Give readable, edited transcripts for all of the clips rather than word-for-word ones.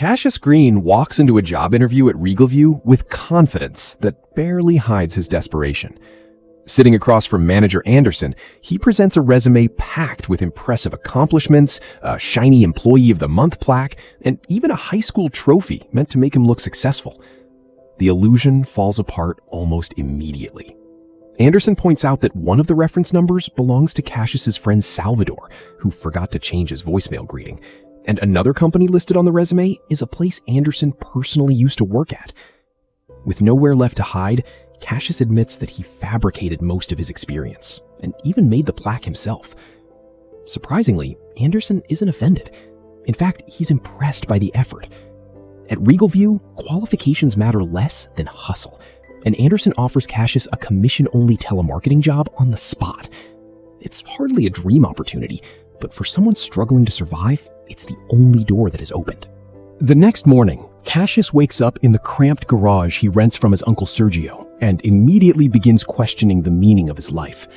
Cassius Green walks into a job interview at Regalview with confidence that barely hides his desperation. Sitting across from manager Anderson, he presents a resume packed with impressive accomplishments, a shiny Employee of the Month plaque, and even a high school trophy meant to make him look successful. The illusion falls apart almost immediately. Anderson points out that one of the reference numbers belongs to Cassius's friend Salvador, who forgot to change his voicemail greeting, and another company listed on the resume is a place Anderson personally used to work at. With nowhere left to hide, Cassius admits that he fabricated most of his experience, and even made the plaque himself. Surprisingly, Anderson isn't offended. In fact, he's impressed by the effort. At Regalview, qualifications matter less than hustle, and Anderson offers Cassius a commission-only telemarketing job on the spot. It's hardly a dream opportunity, but for someone struggling to survive, it's the only door that is opened. The next morning, Cassius wakes up in the cramped garage he rents from his uncle Sergio, and immediately begins questioning the meaning of his life.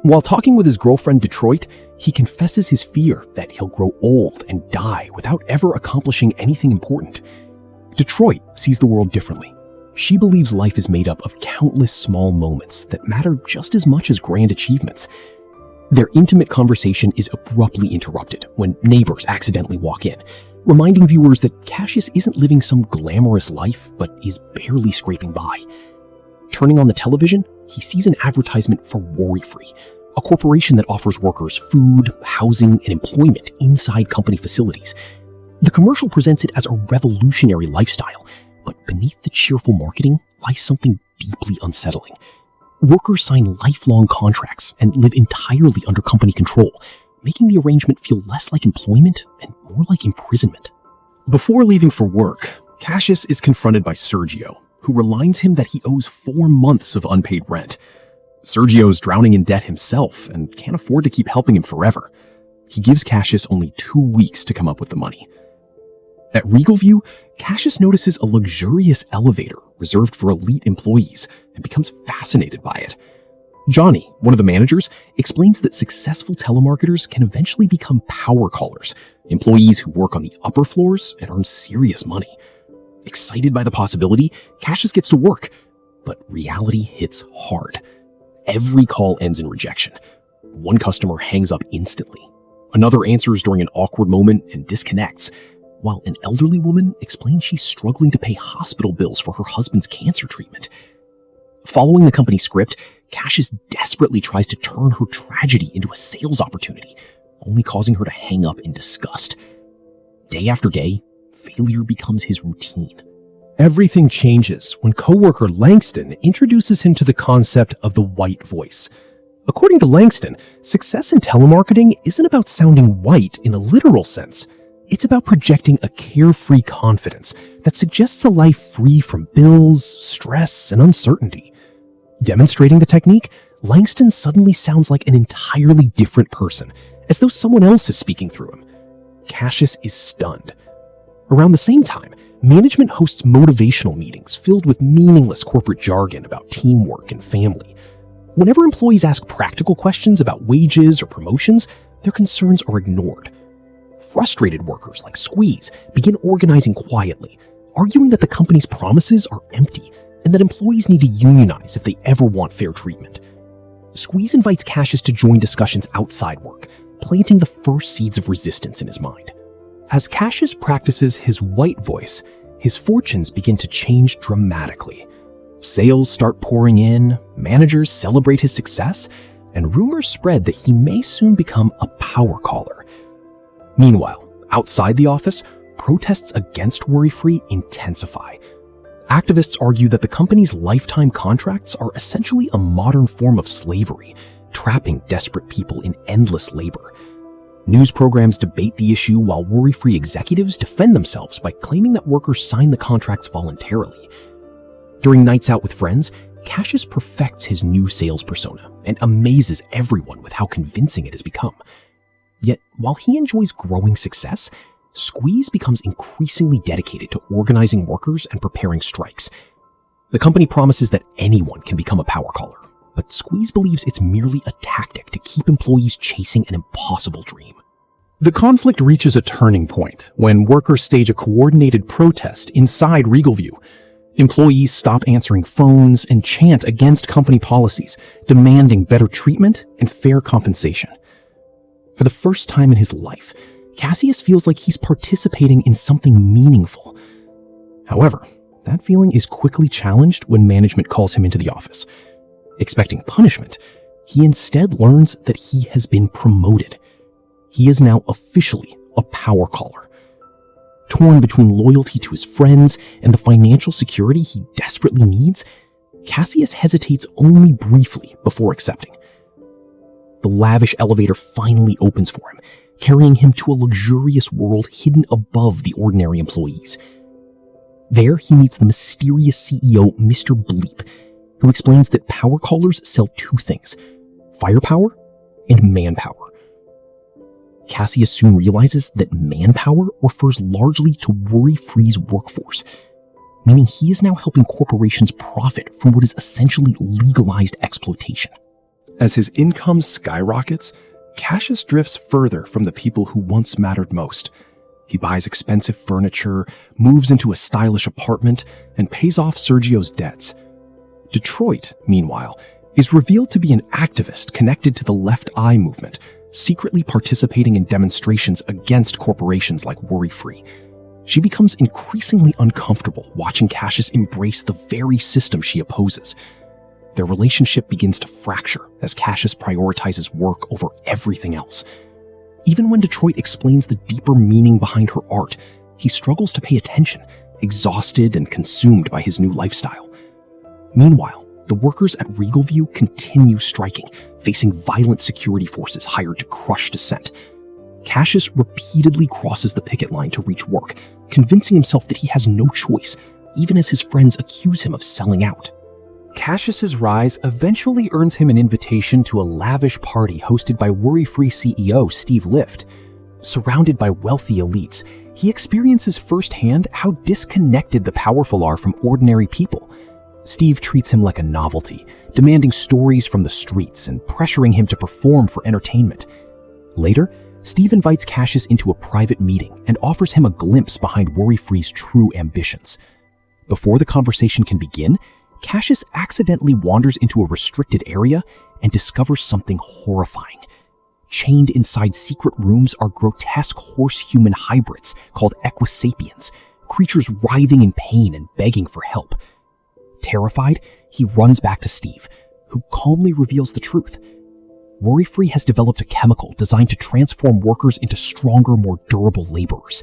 While talking with his girlfriend Detroit, he confesses his fear that he'll grow old and die without ever accomplishing anything important. Detroit sees the world differently. She believes life is made up of countless small moments that matter just as much as grand achievements. Their intimate conversation is abruptly interrupted when neighbors accidentally walk in, reminding viewers that Cassius isn't living some glamorous life, but is barely scraping by. Turning on the television, he sees an advertisement for WorryFree, a corporation that offers workers food, housing, and employment inside company facilities. The commercial presents it as a revolutionary lifestyle, but beneath the cheerful marketing lies something deeply unsettling. Workers sign lifelong contracts and live entirely under company control, making the arrangement feel less like employment and more like imprisonment. Before leaving for work, Cassius is confronted by Sergio, who reminds him that he owes 4 months of unpaid rent. Sergio's drowning in debt himself and can't afford to keep helping him forever. He gives Cassius only 2 weeks to come up with the money. At Regalview, Cassius notices a luxurious elevator reserved for elite employees and becomes fascinated by it. Johnny, one of the managers, explains that successful telemarketers can eventually become power callers, employees who work on the upper floors and earn serious money. Excited by the possibility, Cassius gets to work, but reality hits hard. Every call ends in rejection. One customer hangs up instantly. Another answers during an awkward moment and disconnects, while an elderly woman explains she's struggling to pay hospital bills for her husband's cancer treatment. Following the company script, Cassius desperately tries to turn her tragedy into a sales opportunity, only causing her to hang up in disgust. Day after day, failure becomes his routine. Everything changes when coworker Langston introduces him to the concept of the white voice. According to Langston, success in telemarketing isn't about sounding white in a literal sense. It's about projecting a carefree confidence that suggests a life free from bills, stress, and uncertainty. Demonstrating the technique, Langston suddenly sounds like an entirely different person, as though someone else is speaking through him. Cassius is stunned. Around the same time, management hosts motivational meetings filled with meaningless corporate jargon about teamwork and family. Whenever employees ask practical questions about wages or promotions, their concerns are ignored. Frustrated workers like Squeeze begin organizing quietly, arguing that the company's promises are empty and that employees need to unionize if they ever want fair treatment. Squeeze invites Cassius to join discussions outside work, planting the first seeds of resistance in his mind. As Cassius practices his white voice, his fortunes begin to change dramatically. Sales start pouring in, managers celebrate his success, and rumors spread that he may soon become a power caller. Meanwhile, outside the office, protests against WorryFree intensify. Activists argue that the company's lifetime contracts are essentially a modern form of slavery, trapping desperate people in endless labor. News programs debate the issue while WorryFree executives defend themselves by claiming that workers sign the contracts voluntarily. During nights out with friends, Cassius perfects his new sales persona and amazes everyone with how convincing it has become. Yet, while he enjoys growing success, Squeeze becomes increasingly dedicated to organizing workers and preparing strikes. The company promises that anyone can become a power caller, but Squeeze believes it's merely a tactic to keep employees chasing an impossible dream. The conflict reaches a turning point when workers stage a coordinated protest inside Regalview. Employees stop answering phones and chant against company policies, demanding better treatment and fair compensation. For the first time in his life, Cassius feels like he's participating in something meaningful. However, that feeling is quickly challenged when management calls him into the office. Expecting punishment, he instead learns that he has been promoted. He is now officially a power caller. Torn between loyalty to his friends and the financial security he desperately needs, Cassius hesitates only briefly before accepting. The lavish elevator finally opens for him, carrying him to a luxurious world hidden above the ordinary employees. There, he meets the mysterious CEO, Mr. Bleep, who explains that power callers sell two things: firepower and manpower. Cassius soon realizes that manpower refers largely to WorryFree's workforce, meaning he is now helping corporations profit from what is essentially legalized exploitation. As his income skyrockets, Cassius drifts further from the people who once mattered most. He buys expensive furniture, moves into a stylish apartment, and pays off Sergio's debts. Detroit, meanwhile, is revealed to be an activist connected to the Left Eye movement, secretly participating in demonstrations against corporations like WorryFree. She becomes increasingly uncomfortable watching Cassius embrace the very system she opposes. Their relationship begins to fracture as Cassius prioritizes work over everything else. Even when Detroit explains the deeper meaning behind her art, he struggles to pay attention, exhausted and consumed by his new lifestyle. Meanwhile, the workers at Regalview continue striking, facing violent security forces hired to crush dissent. Cassius repeatedly crosses the picket line to reach work, convincing himself that he has no choice, even as his friends accuse him of selling out. Cassius's rise eventually earns him an invitation to a lavish party hosted by WorryFree CEO Steve Lift. Surrounded by wealthy elites, he experiences firsthand how disconnected the powerful are from ordinary people. Steve treats him like a novelty, demanding stories from the streets and pressuring him to perform for entertainment. Later, Steve invites Cassius into a private meeting and offers him a glimpse behind WorryFree's true ambitions. Before the conversation can begin, Cassius accidentally wanders into a restricted area and discovers something horrifying. Chained inside secret rooms are grotesque horse-human hybrids called Equisapiens, creatures writhing in pain and begging for help. Terrified, he runs back to Steve, who calmly reveals the truth. WorryFree has developed a chemical designed to transform workers into stronger, more durable laborers.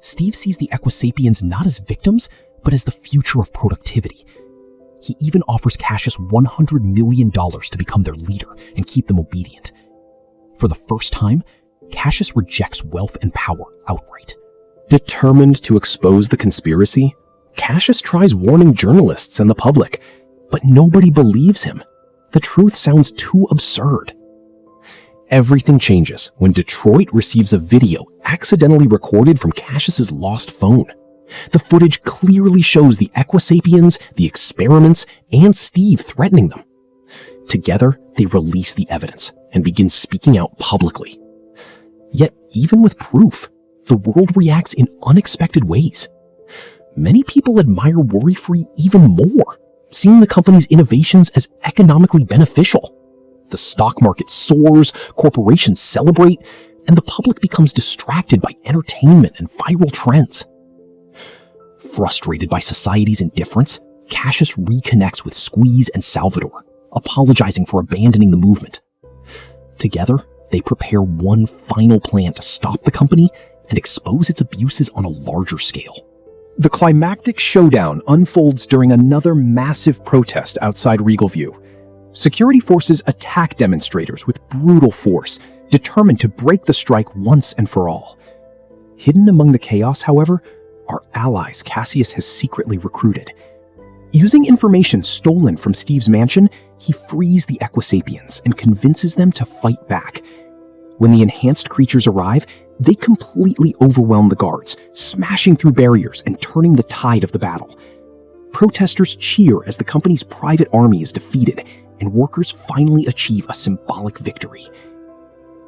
Steve sees the Equisapiens not as victims, but as the future of productivity. He even offers Cassius $100 million to become their leader and keep them obedient. For the first time, Cassius rejects wealth and power outright. Determined to expose the conspiracy, Cassius tries warning journalists and the public, but nobody believes him. The truth sounds too absurd. Everything changes when Detroit receives a video accidentally recorded from Cassius's lost phone. The footage clearly shows the Equisapiens, the experiments, and Steve threatening them. Together, they release the evidence and begin speaking out publicly. Yet, even with proof, the world reacts in unexpected ways. Many people admire WorryFree even more, seeing the company's innovations as economically beneficial. The stock market soars, corporations celebrate, and the public becomes distracted by entertainment and viral trends. Frustrated by society's indifference, Cassius reconnects with Squeeze and Salvador, apologizing for abandoning the movement. Together, they prepare one final plan to stop the company and expose its abuses on a larger scale. The climactic showdown unfolds during another massive protest outside Regalview. Security forces attack demonstrators with brutal force, determined to break the strike once and for all. Hidden among the chaos, however, are allies Cassius has secretly recruited. Using information stolen from Steve's mansion, he frees the Equisapiens and convinces them to fight back. When the enhanced creatures arrive, they completely overwhelm the guards, smashing through barriers and turning the tide of the battle. Protesters cheer as the company's private army is defeated, and workers finally achieve a symbolic victory.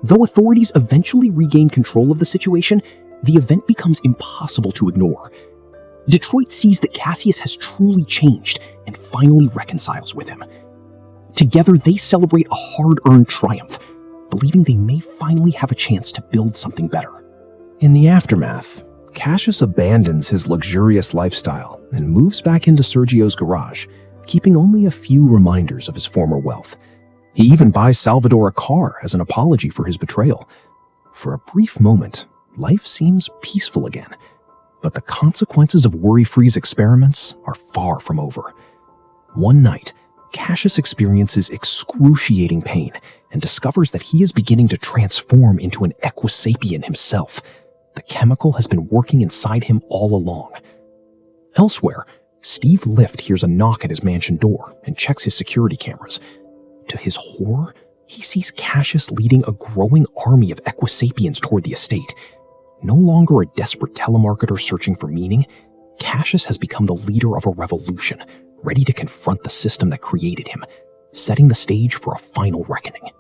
Though authorities eventually regain control of the situation, the event becomes impossible to ignore. Detroit sees that Cassius has truly changed and finally reconciles with him. Together, they celebrate a hard-earned triumph, believing they may finally have a chance to build something better. In the aftermath, Cassius abandons his luxurious lifestyle and moves back into Sergio's garage, keeping only a few reminders of his former wealth. He even buys Salvador a car as an apology for his betrayal. For a brief moment, life seems peaceful again, but the consequences of WorryFree's experiments are far from over. One night, Cassius experiences excruciating pain and discovers that he is beginning to transform into an Equisapien himself. The chemical has been working inside him all along. Elsewhere, Steve Lift hears a knock at his mansion door and checks his security cameras. To his horror, he sees Cassius leading a growing army of Equisapiens toward the estate. No longer a desperate telemarketer searching for meaning, Cassius has become the leader of a revolution, ready to confront the system that created him, setting the stage for a final reckoning.